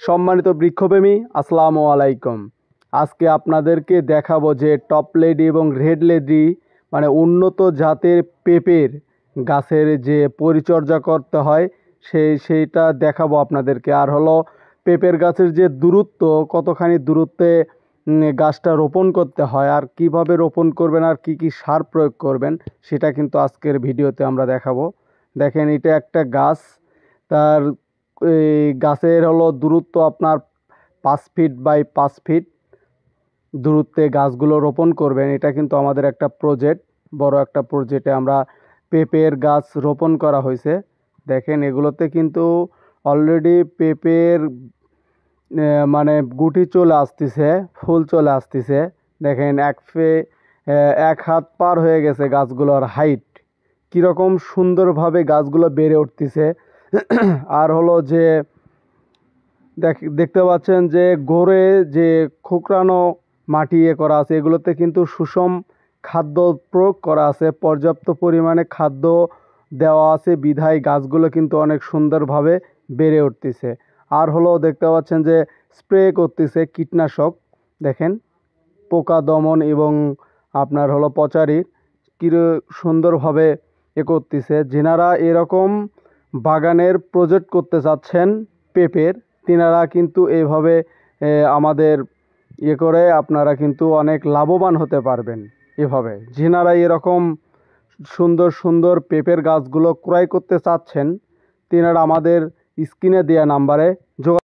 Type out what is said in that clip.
সম্মানিত বৃক্ষপ্রেমী, আসসালামু আলাইকুম। আজকে আপনাদেরকে দেখাবো যে টপ লেডি এবং রেড লেডি মানে উন্নত জাতের পেঁপের গাছের যে পরিচর্যা করতে হয় সেইটা দেখাবো আপনাদেরকে। আর হলো পেঁপের গাছের যে দূরত্ব, কতখানি দূরত্বে গাছটা রোপণ করতে হয়, আর কিভাবে রোপণ করবেন, আর কি কি সার প্রয়োগ করবেন, সেটা কিন্তু আজকের ভিডিওতে আমরা দেখাবো। দেখেন, এটা একটা গাছ। তার এই গাছের হলো দূরত্ব আপনার 5 ফিট বাই 5 ফিট দূরত্বে গাছগুলো রোপণ করবেন। এটা কিন্তু আমাদের একটা প্রজেক্ট, বড় একটা প্রজেক্টে আমরা পেঁপের গাছ রোপণ করা হয়েছে। দেখেন, এগুলোতে কিন্তু অলরেডি পেঁপের মানে গুটি চলে আসতেছে, ফুল চলে আসতেছে। দেখেন, এক হাত পার হয়ে গেছে গাছগুলোর হাইট। কীরকম সুন্দরভাবে গাছগুলো বেড়ে উঠতেছে। আর হলো যে দেখতে পাচ্ছেন যে গোড়ে যে খোকরানো মাটি করা আছে, এগুলোতে কিন্তু সুষম খাদ্য প্রয়োগ করা আছে, পর্যাপ্ত পরিমাণে খাদ্য দেওয়া আছে, বিধায় গাছগুলো কিন্তু অনেক সুন্দরভাবে বেড়ে উঠতেছে। আর হলো দেখতে পাচ্ছেন যে স্প্রে করতেছে কীটনাশক। দেখেন, পোকা দমন এবং আপনার হলো পচারি কি সুন্দরভাবে করতেছে। যেনারা এরকম বাগানের প্রজেক্ট করতে চাচ্ছেন পেঁপের, তিনারা কিন্তু এইভাবে আমাদের করে আপনারা কিন্তু অনেক লাভবান হতে পারবেন। এভাবে যেনারা এরকম সুন্দর সুন্দর পেঁপের গাছগুলো ক্রয় করতে চাচ্ছেন, তিনারা আমাদের স্ক্রিনে দেওয়া নাম্বারে যোগাযোগ